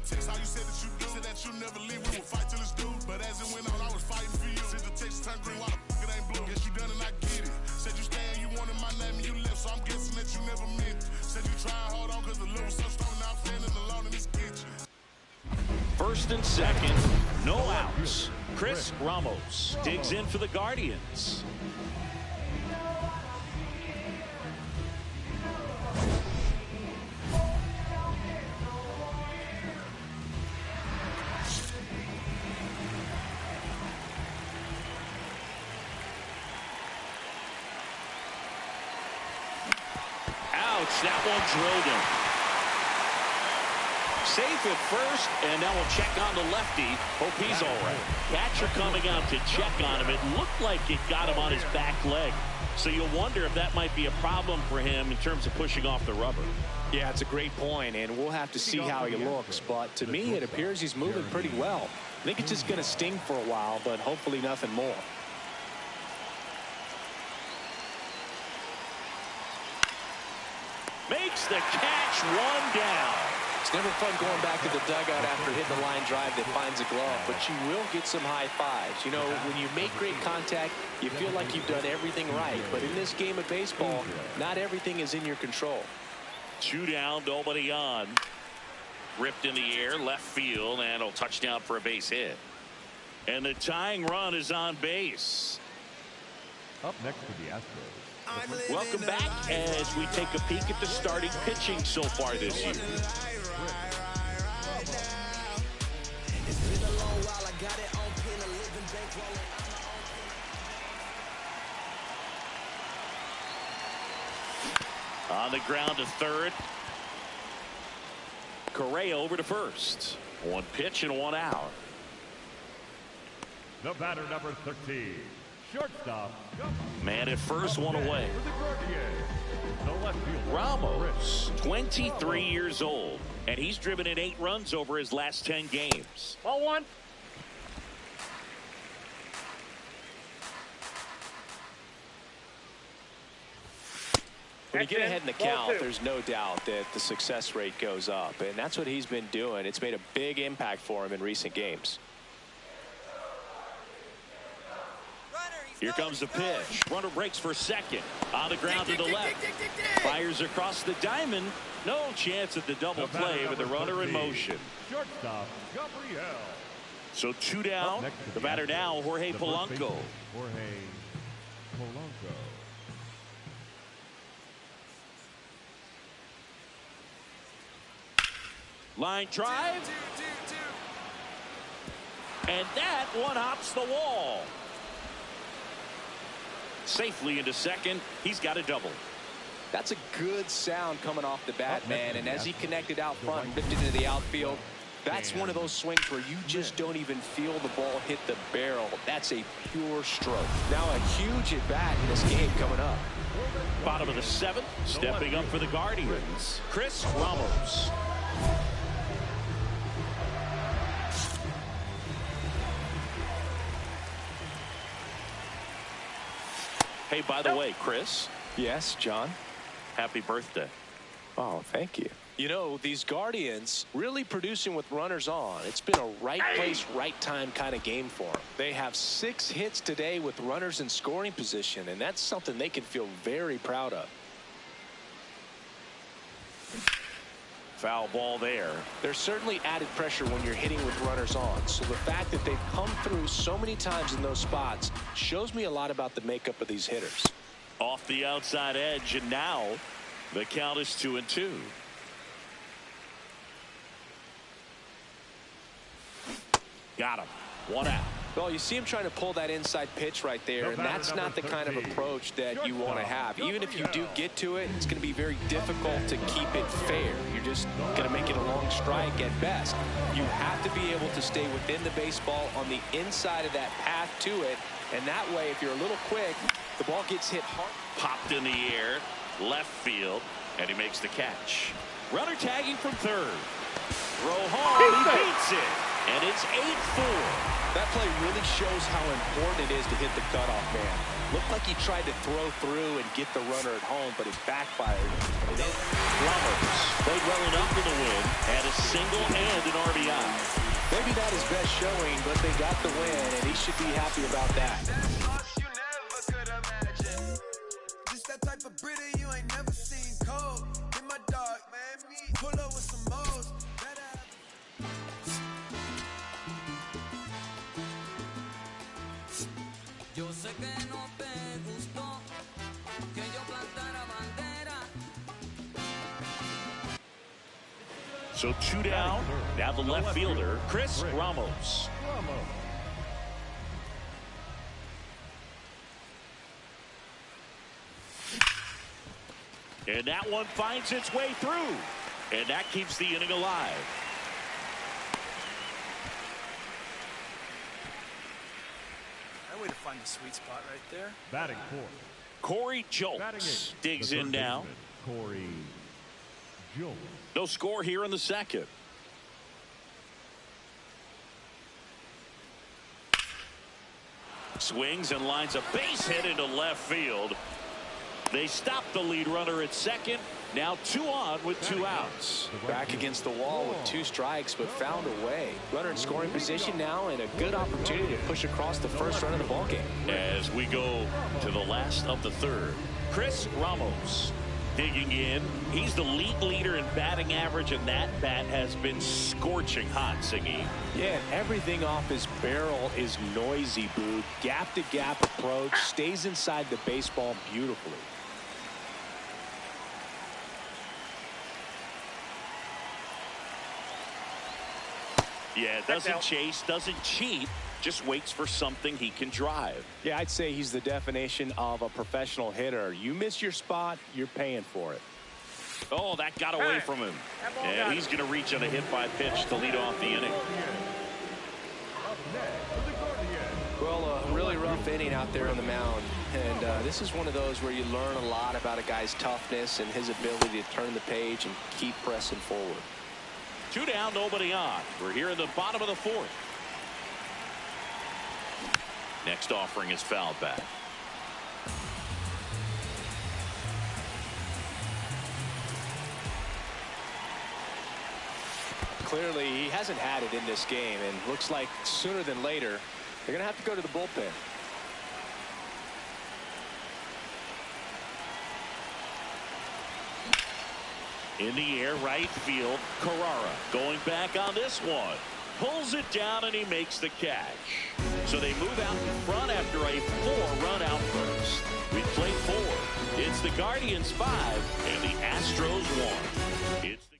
text how you said that you do. Said that you never leave, we would fight till it's due. But as it went on, I was fighting for you. Since the text turned green, why the fuck it ain't blue? Guess you done and I get it. Said you stay and you wanted my name and you left, so I'm guessing that you never meant it. Said you try and hold on cause the love was so strong, now I'm standing alone in this kitchen. First and second, no outs. Chris Ramos digs in for the Guardians. Ouch, that one drilled him. Safe at first, and now we'll check on the lefty. Hope he's all right. Catcher coming out to check on him. It looked like it got him on his back leg. So you'll wonder if that might be a problem for him in terms of pushing off the rubber. Yeah, it's a great point, and we'll have to see how he looks. But to me, it appears he's moving pretty well. I think it's just going to sting for a while, but hopefully nothing more. Makes the catch, one down. It's never fun going back to the dugout after hitting the line drive that finds a glove, but you will get some high fives. You know, when you make great contact, you feel like you've done everything right. But in this game of baseball, not everything is in your control. 2 down, nobody on. Ripped in the air, left field, and a touchdown for a base hit. And the tying run is on base. Up next to the Astros. Welcome back as we take a peek at the starting pitching so far this year. On the ground to third. Correa over to first. 1 pitch and 1 out. The batter, number 13. Shortstop. Man at first, 1 away. Ramos, 23 years old, and he's driven in 8 runs over his last 10 games. Ball 1. When you get ahead in the count, there's no doubt that the success rate goes up, and that's what he's been doing. It's made a big impact for him in recent games. Here comes the pitch. Runner breaks for second. On the ground to the left. Fires across the diamond. No chance at the double play with the runner in motion. Shortstop, Gabriel. So 2 down. The batter now, Jorge Polanco. Jorge Polanco. Line drive. And that one hops the wall. Safely into second. He's got a double. That's a good sound coming off the bat, man. And as he connected out front and lifted into the outfield, that's one of those swings where you just don't even feel the ball hit the barrel. That's a pure stroke. Now a huge at bat in this game coming up. Bottom of the 7th. Stepping up for the Guardians, Chris Ramos. Hey, by the way, Chris. Yes, John. Happy birthday. Oh, thank you. You know, these Guardians really producing with runners on. It's been a right place, right time kind of game for them. They have 6 hits today with runners in scoring position, and that's something they can feel very proud of. Foul ball there. There's certainly added pressure when you're hitting with runners on. So the fact that they've come through so many times in those spots shows me a lot about the makeup of these hitters. Off the outside edge, and now the count is 2-2. Got him. 1 out. Well, you see him trying to pull that inside pitch right there, and that's not the kind of approach that you want to have. Even if you do get to it, it's going to be very difficult to keep it fair. You're just going to make it a long strike at best. You have to be able to stay within the baseball on the inside of that path to it, and that way, if you're a little quick, the ball gets hit hard. Popped in the air, left field, and he makes the catch. Runner tagging from third. Throw home, he beats it, and it's 8-4. That play really shows how important it is to hit the cutoff man. Looked like he tried to throw through and get the runner at home, but it backfired. Ramos played well enough in the win, had a single and an RBI. Maybe not his best showing, but they got the win, and he should be happy about that. Just that type of pretty you ain't never seen cold. In my dark, man, pull up with some moles. Yo sé que no te gustó que yo plantara bandera. So 2 down. Now the left fielder, Chris Ramos. And that one finds its way through. And that keeps the inning alive. That way to find the sweet spot right there. Batting fourth. Corey Jolts digs in now. Corey Jolts. No score here in the second. Swings and lines a base hit into left field. They stop the lead runner at second. Now 2 on with 2 outs. Back against the wall with 2 strikes, but found a way. Runner in scoring position now, and a good opportunity to push across the first run of the ballgame. As we go to the last of the third, Chris Ramos digging in. He's the league leader in batting average, and that bat has been scorching hot, Siggy. Yeah, and everything off his barrel is noisy, Boo. Gap-to-gap approach, stays inside the baseball beautifully. Yeah, doesn't chase, doesn't cheat, just waits for something he can drive. Yeah, I'd say he's the definition of a professional hitter. You miss your spot, you're paying for it. Oh, that got away from him. And he's going to reach on a hit by pitch to lead off the inning. Well, a really rough inning out there on the mound. And this is one of those where you learn a lot about a guy's toughness and his ability to turn the page and keep pressing forward. 2 down, nobody on. We're here in the bottom of the fourth. Next offering is fouled back. Clearly, he hasn't had it in this game, and looks like sooner than later, they're going to have to go to the bullpen. In the air, right field, Carrara going back on this one. Pulls it down, and he makes the catch. So they move out in front after a 4-run out first. We play 4. It's the Guardians 5 and the Astros 1. It's the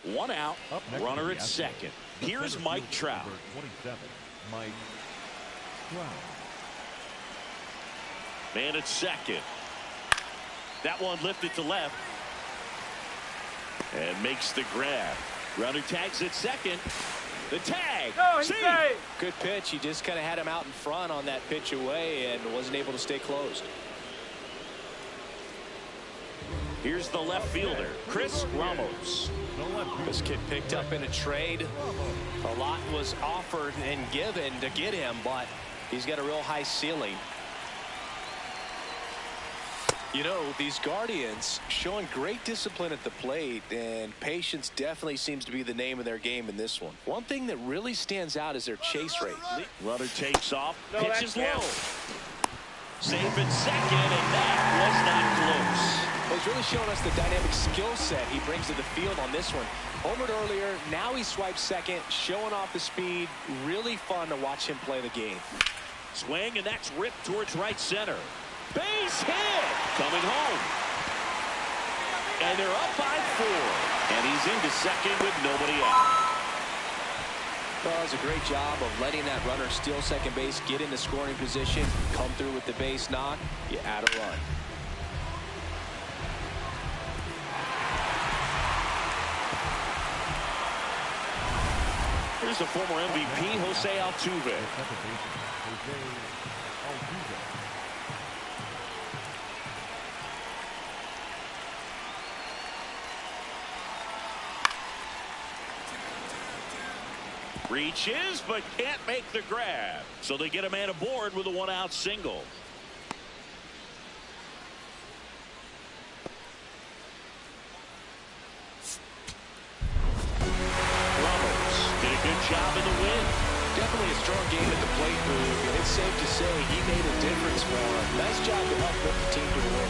game. 1 out, runner at second. Here's Mike Trout. 27, Mike Trout. Man at second. That one lifted to left. And makes the grab. Runner tags at second. The tag. Good pitch. He just kind of had him out in front on that pitch away and wasn't able to stay closed. Here's the left fielder, Chris Ramos. This kid picked up in a trade. A lot was offered and given to get him, but he's got a real high ceiling. You know, these Guardians showing great discipline at the plate, and patience definitely seems to be the name of their game in this one. One thing that really stands out is their chase rate. Runner takes off, pitches low. Safe at second, and that was not close. Well, he's really showing us the dynamic skill set he brings to the field on this one. Homered earlier, now he swipes second, showing off the speed. Really fun to watch him play the game. Swing, and that's ripped towards right center. Base hit! Coming home. And they're up by 4. And he's into second with nobody out. Well, it's a great job of letting that runner steal second base, get into scoring position, come through with the base knock, you add a run. Here's the former MVP, Jose Altuve. Reaches, but can't make the grab. So they get a man aboard with a 1-out single. Ramos did a good definitely a strong game at the plate, Boog, and it's safe to say he made a difference for him. Nice job to help put the team to the win.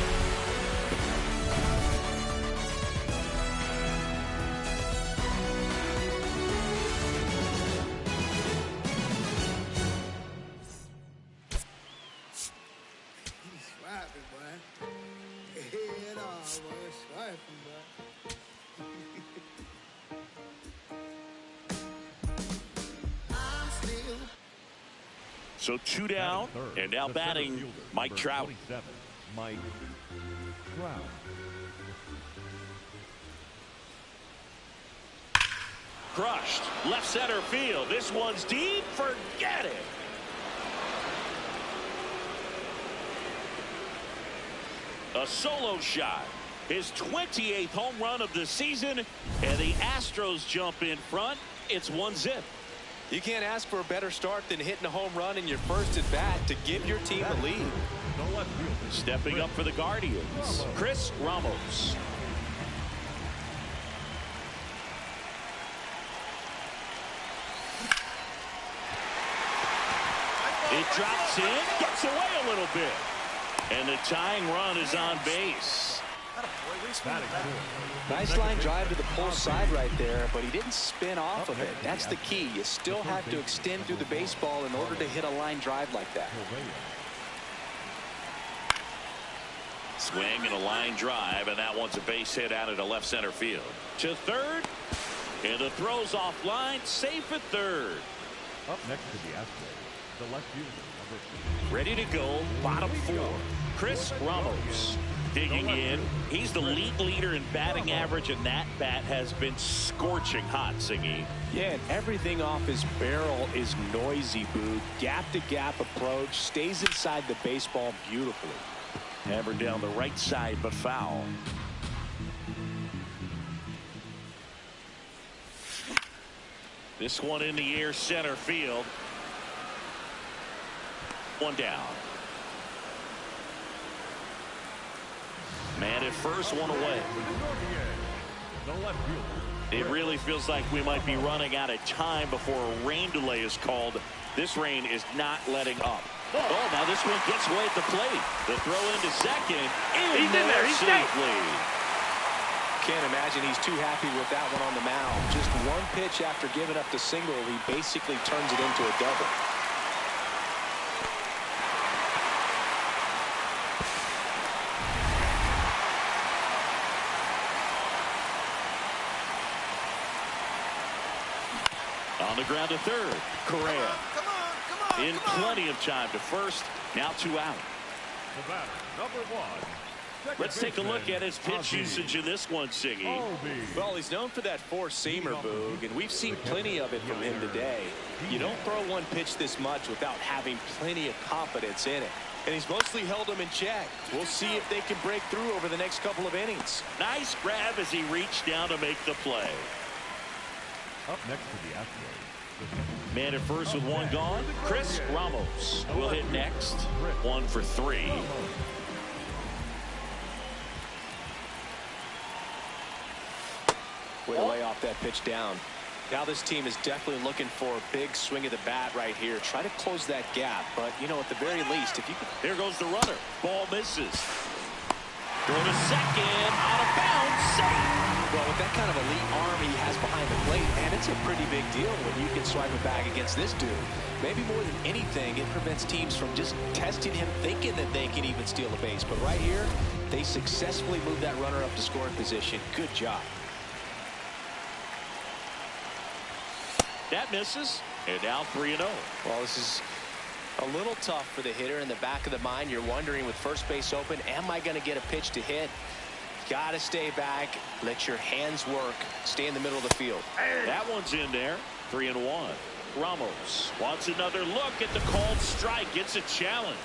Swiping, boy. Head on, boy. Swiping, boy. So 2 down, and now batting Mike Trout. Mike Trout. Crushed. Left center field. This one's deep. Forget it. A solo shot. His 28th home run of the season, and the Astros jump in front. It's 1-0. You can't ask for a better start than hitting a home run in your first at bat to give your team a lead. Stepping up for the Guardians, Chris Ramos. It drops in, gets away a little bit. And the tying run is on base. Nice line drive to the pull side right there, but he didn't spin off of it. That's the key. You still have to extend through the baseball in order to hit a line drive like that. Swing and a line drive, and that one's a base hit out into left center field. To third, and the throw's offline, safe at third. Up next to the Astros, the left fielder, Ready to go, bottom 4, Chris Ramos. Digging in. He's the league leader in batting average, and that bat has been scorching hot, Singy. Yeah, and everything off his barrel is noisy, Boog. Gap-to-gap approach, stays inside the baseball beautifully. Hammered down the right side, but foul. This one in the air, center field. One down. Man at first, one away. It really feels like we might be running out of time before a rain delay is called. This rain is not letting up. Oh, now this one gets away at the plate. The throw into second. He's in there safely. Can't imagine he's too happy with that one on the mound. Just one pitch after giving up the single, he basically turns it into a double. On the ground to third. Correa. In plenty of time to first. Now 2 out. number 1. Let's take a look at his pitch usage in this one, Siggy. Well, he's known for that four-seamer, Boog, and we've seen plenty of it from him today. You don't throw one pitch this much without having plenty of confidence in it. And he's mostly held them in check. We'll see if they can break through over the next couple of innings. Nice grab as he reached down to make the play. Up next to the Astros. Man at first with one gone. Chris Ramos will hit next. 1 for 3. Way to lay off that pitch down. Now this team is definitely looking for a big swing of the bat right here. Try to close that gap. But, you know, at the very least, if you could... There goes the runner. Ball misses. Go to second. Out of bounds. Safe. Well, with that kind of elite arm he has behind the plate, man, it's a pretty big deal when you can swipe it back against this dude. Maybe more than anything, it prevents teams from just testing him, thinking that they can even steal a base. But right here, they successfully moved that runner up to scoring position. Good job. That misses, and now 3-0. Well, this is a little tough for the hitter. In the back of the mind, you're wondering with first base open, am I going to get a pitch to hit? Got to stay back, let your hands work, stay in the middle of the field. That one's in there. 3-1. Ramos wants another look at the called strike. It's a challenge,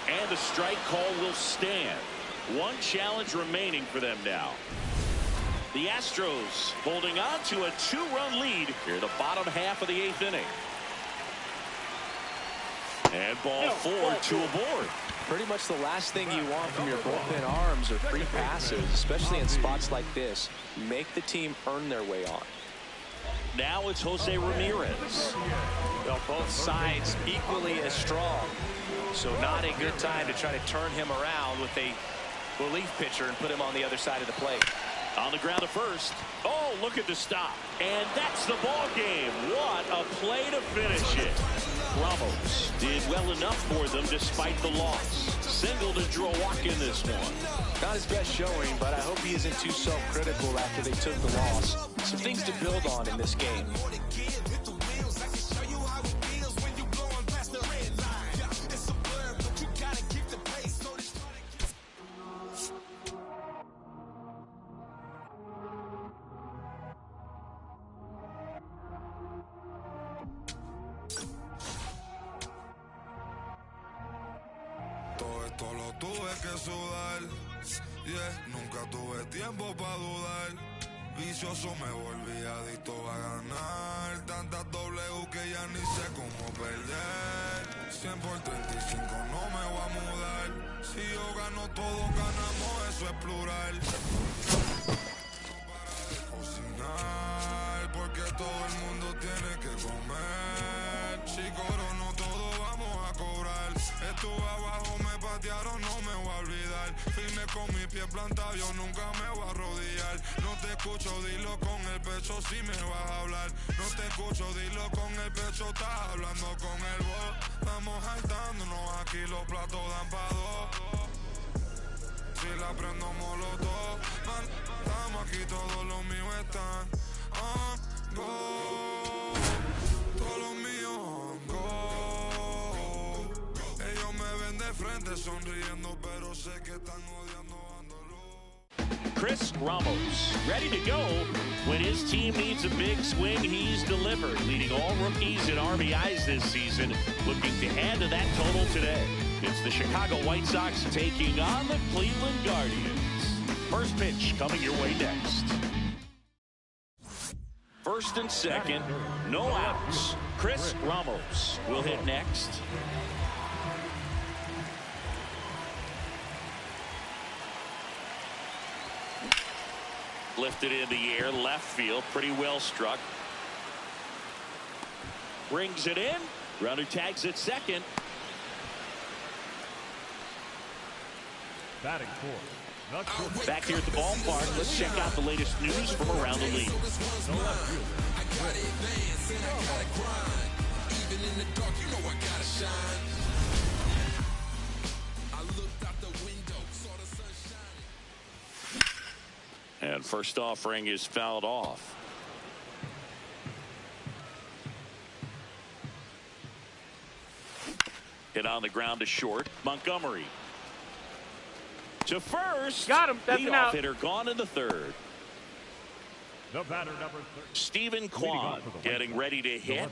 and the strike call will stand. One challenge remaining for them now. The Astros holding on to a 2-run lead here in the bottom half of the 8th inning. And ball 4, 2 aboard. Pretty much the last thing you want from your bullpen arms are free passes, especially in spots like this. Make the team earn their way on. Now it's Jose Ramirez. Well, both sides equally as strong. So not a good time to try to turn him around with a relief pitcher and put him on the other side of the plate. On the ground at first. Oh, look at the stop. And that's the ball game. What a play to finish it. Ramos did well enough for them despite the loss. Singled and drew a walk in this one. Not his best showing, but I hope he isn't too self-critical after they took the loss. Some things to build on in this game. Todo lo tuve que sudar, yeah, nunca tuve tiempo para dudar. Vicioso me volví adicto a ganar. Tantas W que ya ni sé cómo perder. 100 por 35 no me voy a mudar. Si yo gano, todos ganamos, eso es plural. No para de cocinar, porque todo el mundo tiene que comer. Si corono todo vamos a cobrar. Estuve abajo, me patearon, no me voy a olvidar. Firme con mi pie plantado, yo nunca me voy a arrodillar. No te escucho, dilo con el pecho si me vas a hablar. No te escucho, dilo con el pecho, estás hablando con el voz. Estamos saltándonos aquí, los platos dan pa' dos. Si la prendo molotov, man, estamos aquí, todos los míos están on go. Todos los míos on go. Ellos me ven de frente sonriendo, pero sé que están odiando. Chris Ramos ready to go when his team needs a big swing. He's delivered, leading all rookies in RBIs this season, looking to add to that total today. It's the Chicago White Sox taking on the Cleveland Guardians. First pitch coming your way next. First and second, no outs. Chris Ramos will hit next. Lifted in the air, left field, pretty well struck. Brings it in. Runner tags at second. Batting fourth. Back here at the ballpark, let's check out the latest news from around the league. And first offering is fouled off. Hit on the ground to short. Montgomery. To first. Got him. That's an out. Hitter gone in the third. The batter number 30. Stephen Kwan getting ready to hit.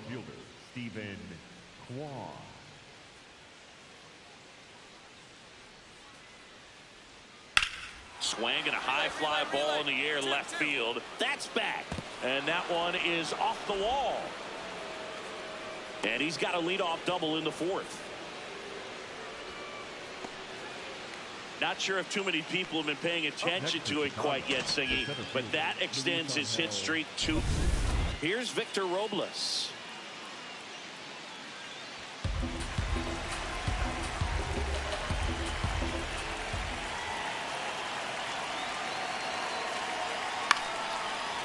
Stephen Kwan. Swing and a high fly ball in the air left field. That's back. And that one is off the wall. And he's got a leadoff double in the fourth. Not sure if too many people have been paying attention to it quite yet, Singy, but that extends his hit streak to. Here's Victor Robles.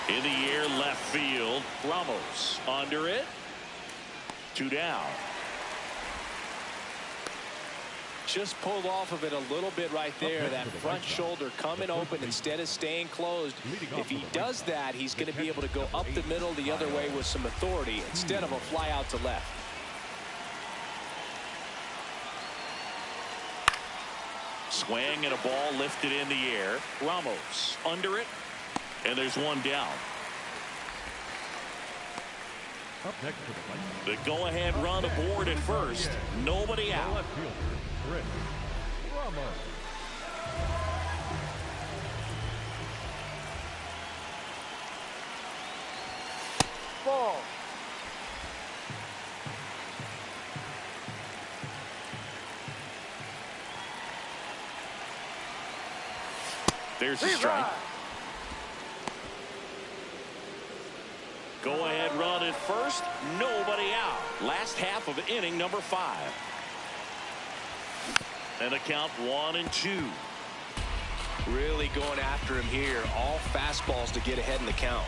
In the air left field. Ramos under it. 2 down. Just pulled off of it a little bit right there. That front shoulder coming open instead of staying closed. If he does that, he's going to be able to go up the middle the other way with some authority instead of a fly out to left. Swing and a ball lifted in the air. Ramos under it. And there's one down. Up next to the right. The go-ahead run aboard at first. Nobody out. Left fielder, Chris Ramos. Ball. There's the strike. Go-ahead at first, nobody out. Last half of inning number 5. And the count 1-2. Really going after him here. All fastballs to get ahead in the count.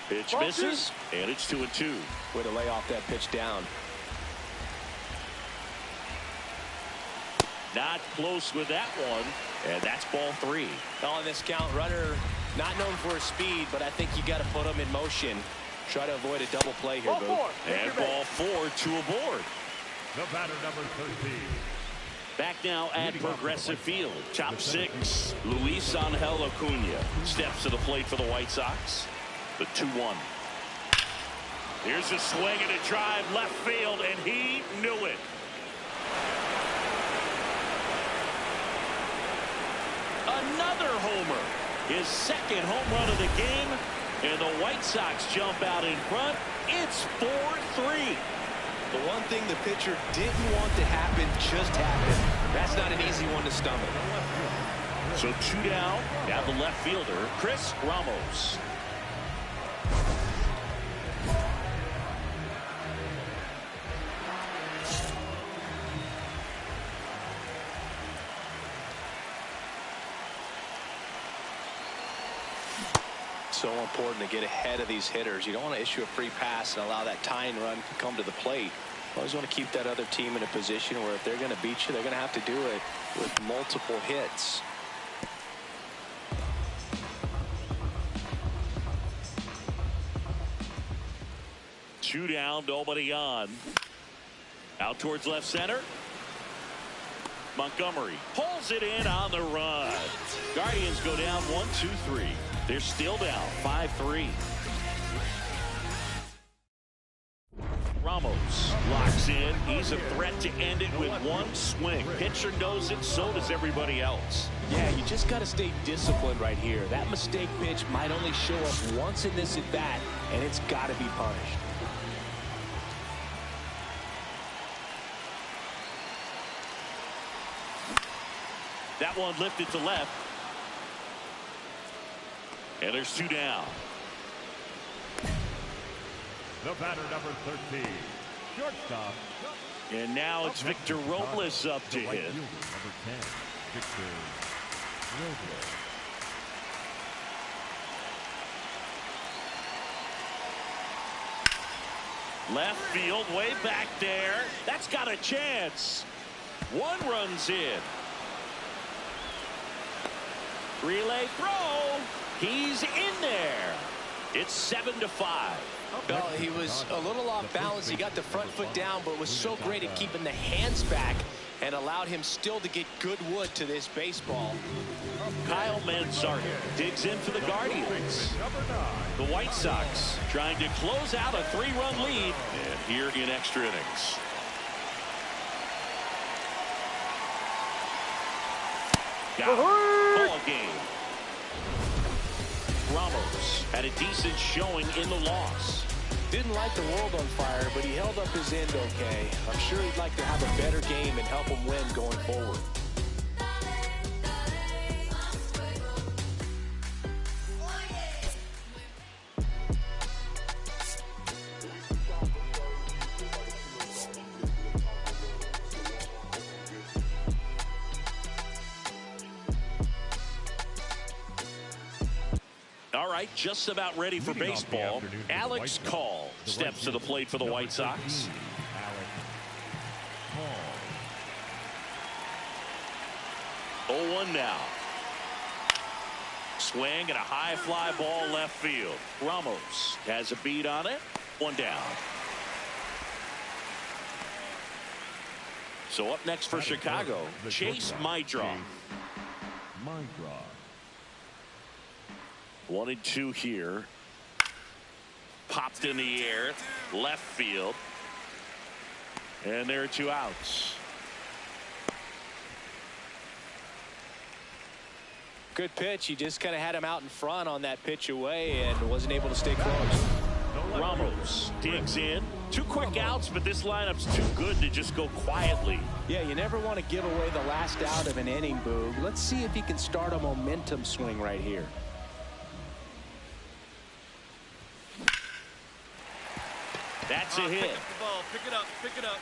Pitch misses, and it's 2-2. Way to lay off that pitch down. Not close with that one, and that's ball 3. On this count, runner not known for his speed, but I think you got to put him in motion. Try to avoid a double play here, Boo. And ball 4 to aboard. The batter, number 13. Back now at Progressive Field. Top 6, Luis Angel Acuna steps to the plate for the White Sox. The 2-1. Here's a swing and a drive left field, and he knew it. Another homer. His second home run of the game, and the White Sox jump out in front. It's 4-3. The one thing the pitcher didn't want to happen just happened. That's not an easy one to stomach. So 2 down. Now the left fielder, Chris Ramos. So important to get ahead of these hitters. You don't want to issue a free pass and allow that tying run to come to the plate. You always want to keep that other team in a position where if they're going to beat you, they're going to have to do it with multiple hits. Two down, nobody on. Out towards left center. Montgomery pulls it in on the run. Guardians go down 1-2-3. They're still down 5-3. Ramos locks in. He's a threat to end it with one swing. Pitcher knows it, so does everybody else. Yeah, you just got to stay disciplined right here. That mistake pitch might only show up once in this at bat, and it's got to be punished. That one lifted to left. And there's 2 down. The batter, number 13. Shortstop. And now it's Victor Robles up to hit. Number 10, Victor Robles. Left field, way back there. That's got a chance. 1 runs in. Relay throw. He's in there. It's 7-5. Well, he was a little off balance. He got the front foot down, but was so great at keeping the hands back and allowed him still to get good wood to this baseball. Kyle Manzardo digs in for the Guardians. The White Sox trying to close out a 3-run lead, and here in extra innings. Got it. Ball game. Ramos had a decent showing in the loss. Didn't light the world on fire, but he held up his end okay. I'm sure he'd like to have a better game and help him win going forward. All right, just about ready for baseball. Alex Call steps to the plate for the White Sox. 0-1 now. Swing and a high fly ball left field. Ramos has a beat on it. 1 down. So up next for Chicago, Chase Maidroff. 1-2 here. Popped in the air, left field. And there are 2 outs. Good pitch. He just kind of had him out in front on that pitch away and wasn't able to stay close. Ramos digs in. 2 quick outs, but this lineup's too good to just go quietly. Yeah, you never want to give away the last out of an inning, Boog. Let's see if he can start a momentum swing right here. That's a hit. Pick up the ball. Pick it up. Pick it up.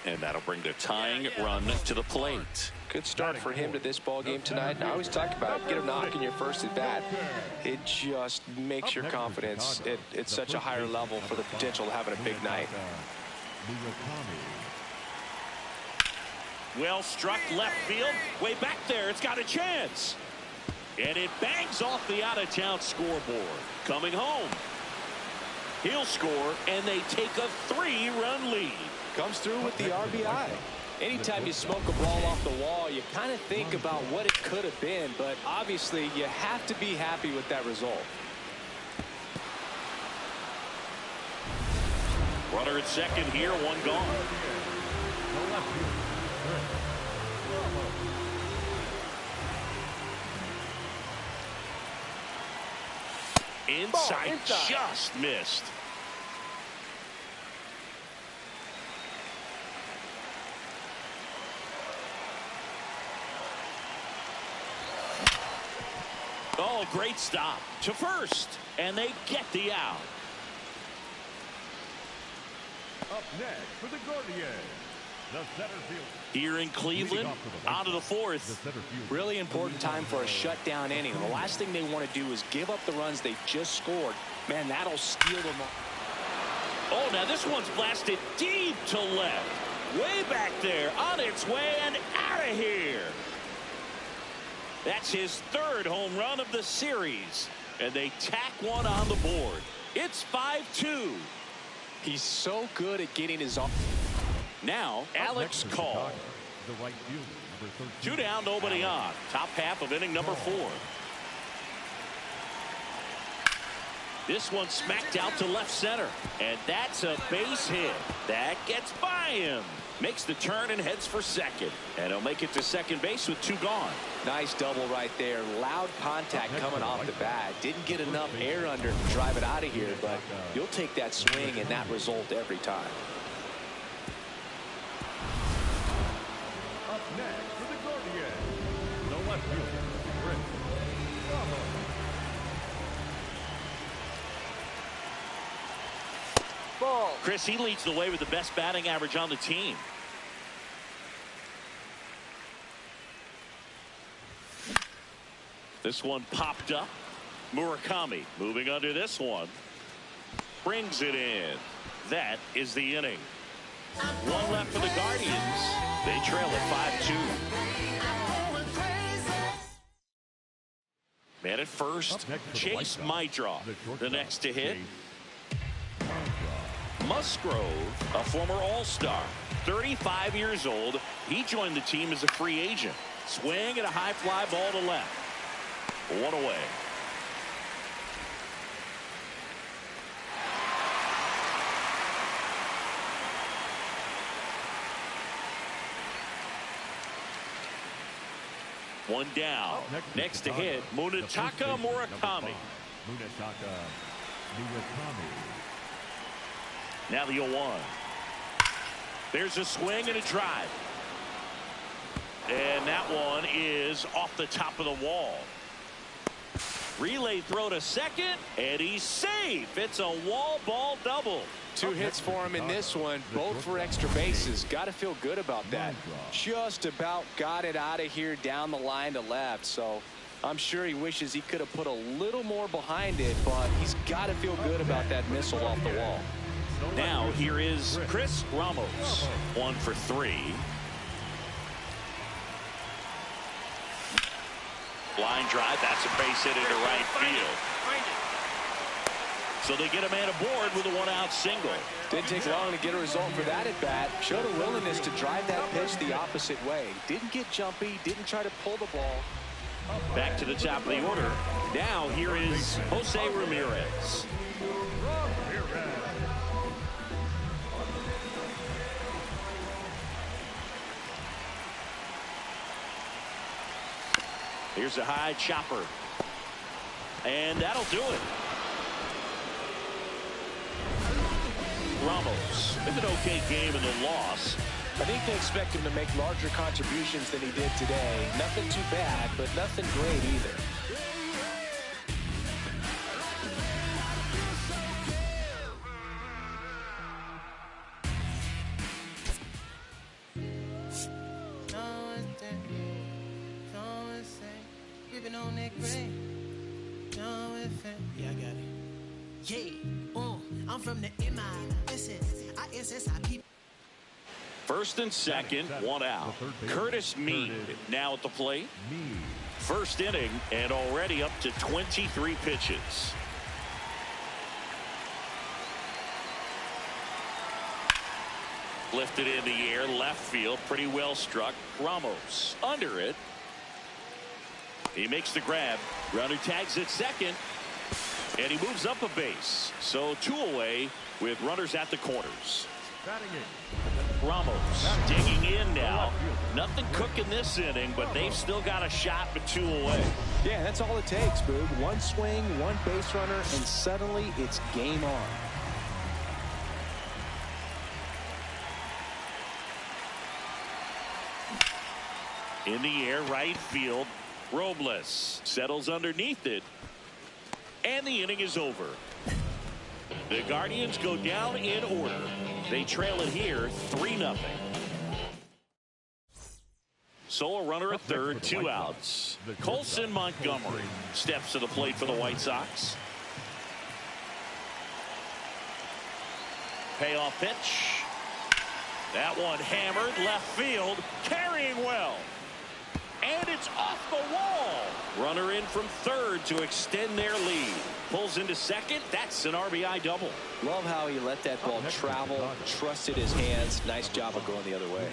And that'll bring the tying run to the plate. Good start for him to this ball game tonight. And I always talk about get a knock in your first at bat. It just makes your confidence at such a higher level for the potential of having a big night. Well struck left field. Way back there. It's got a chance. And it bangs off the out-of-town scoreboard. Coming home. He'll score, and they take a 3-run lead. Comes through with the RBI. Anytime you smoke a ball off the wall, you kind of think about what it could have been, but obviously you have to be happy with that result. Runner at second here, one gone. Inside, just missed. Oh, great stop to first, and they get the out. Up next for the Guardians, the center field. Here in Cleveland, on to the fourth. Really important time for a shutdown inning. The last thing they want to do is give up the runs they just scored. Man, that'll steal them. Oh, now this one's blasted deep to left. Way back there, on its way and out of here. That's his third home run of the series. And they tack one on the board. It's 5-2. He's so good at getting his off. Now, Alex Call. The right fielder, number 13. 2 down, nobody on. Top half of inning number 4. This one smacked out to left center. And that's a base hit. That gets by him. Makes the turn and heads for second. And he'll make it to second base with 2 gone. Nice double right there. Loud contact coming off the bat. Didn't get enough air under to drive it out of here, but you'll take that swing and that result every time. Up next for the Guardians, the left fielder, Chris. Ball. Chris, he leads the way with the best batting average on the team. This one popped up. Murakami moving under this one. Brings it in. That is the inning. 1 left for the Guardians. They trail at 5-2. Man at first, Chase Maidra. The next to hit. Musgrove, a former All-Star, 35 years old. He joined the team as a free agent. Swing and a high fly ball to left. 1 away. One down. Next to hit, Munetaka Murakami. Now the 0-1. There's a swing and a drive. And that one is off the top of the wall. Relay throw to second, and he's safe. It's a wall ball double. 2 hits for him in this one, both for extra bases. Got to feel good about that. Just about got it out of here down the line to left. So I'm sure he wishes he could have put a little more behind it, but he's got to feel good about that missile off the wall. Now here is Chris Ramos. 1 for 3. Line drive, that's a base hit into right field. So they get a man aboard with a 1-out single. Didn't take long to get a result for that at bat. Showed a willingness to drive that pitch the opposite way. Didn't get jumpy, didn't try to pull the ball. Back to the top of the order. Now here is Jose Ramirez. Here's a high chopper. And that'll do it. Ramos with an okay game in the loss. I think they expect him to make larger contributions than he did today. Nothing too bad, but nothing great either. on that gray. Yeah, I got it. Yeah, I'm from the MISSISSIP. First and second, one out. Curtis Mead now at the plate. First inning and already up to 23 pitches. Lifted in the air, left field, pretty well struck. Ramos under it. He makes the grab. Runner tags at second. And he moves up a base. So 2 away with runners at the corners. Ramos digging in now. Nothing cooking this inning, but they've still got a shot with 2 away. Yeah, that's all it takes, Boog. One swing, one base runner, and suddenly it's game on. In the air, right field. Robles settles underneath it. And the inning is over. The Guardians go down in order. They trail it here 3-0. So a runner at third, 2 outs. Colson Montgomery steps to the plate for the White Sox. Payoff pitch. That one hammered left field, carrying well. And it's off the wall. Runner in from third to extend their lead. Pulls into second. That's an RBI double. Love how he let that ball travel, trusted his hands. Nice job of going the other way.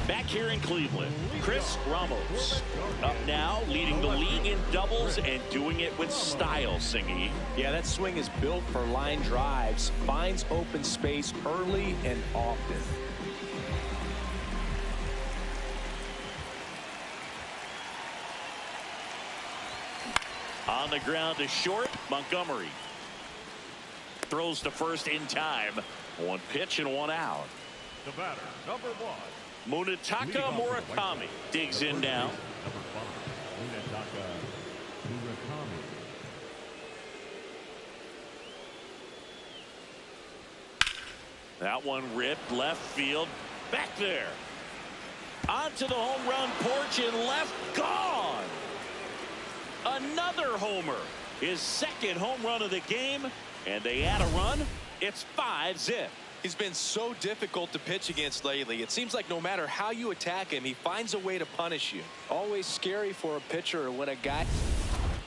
Back here in Cleveland, Chris Ramos up now, leading the league in doubles and doing it with style, Singy. Yeah, that swing is built for line drives, finds open space early and often. On the ground to short, Montgomery throws to first in time. 1 pitch and 1 out. The batter, number 1. Munetaka Murakami digs in now. That one ripped left field. Back there. Onto the home run porch and left. Gone. Another homer. His second home run of the game. And they add a run. It's 5-zip. He's been so difficult to pitch against lately. It seems like no matter how you attack him, he finds a way to punish you. Always scary for a pitcher when a guy.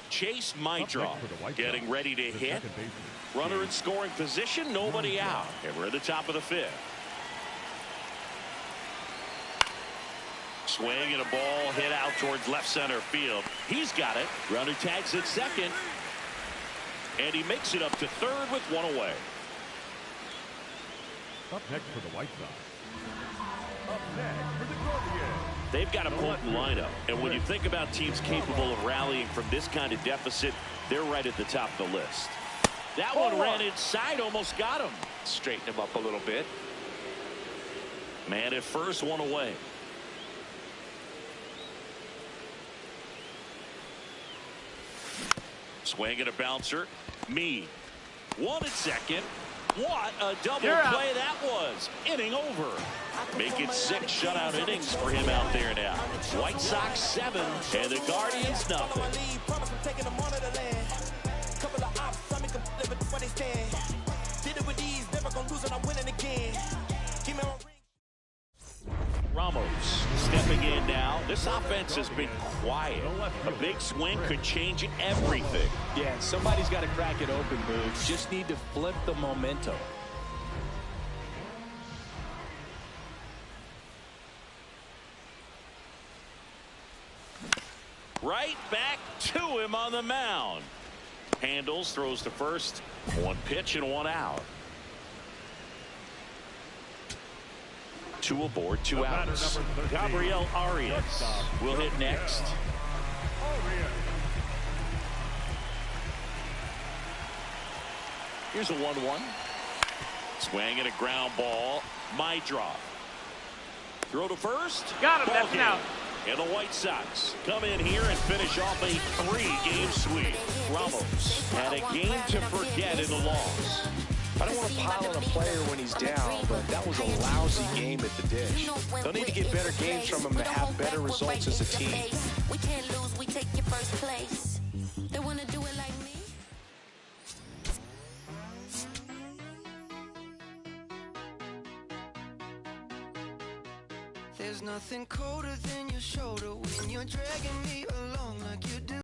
Chase Maidroff getting ready to hit. Runner in scoring position, nobody out. And we're at the top of the 5th. Swing and a ball hit out towards left center field. He's got it. Runner tags at second. And he makes it up to third with 1 away. Up next for the White Sox. Up next for the Guardians. They've got a potent lineup. And when you think about teams capable of rallying from this kind of deficit, they're right at the top of the list. That one ran inside, almost got him. Straighten him up a little bit. Man at first, 1 away. Swing and a bouncer. Mead. 1 at second. What a double play that was. Inning over. Make it 6 shutout innings for him out there now. White Sox 7 and the Guardians nothing. Ramos stepping in now. This offense has been quiet. A big swing could change everything. Yeah, somebody's got to crack it open, Boog. Just need to flip the momentum. Right back to him on the mound. Handles, throws to first. 1 pitch and 1 out. 2 aboard, 2 outs. Gabriel Arias will hit next. Here's a 1-1. Swing and a ground ball. Maidroff. Throw to first. Got him. That's out. And the White Sox come in here and finish off a 3-game sweep. Ramos had a game to forget in the loss. I don't want to pile on a player when he's down, but that was a lousy game at the dish. They'll need to get better games from him to have better results as a team. We can't lose, we take your first place. They want to do it like me. There's nothing colder than your shoulder when you're dragging me along like you do.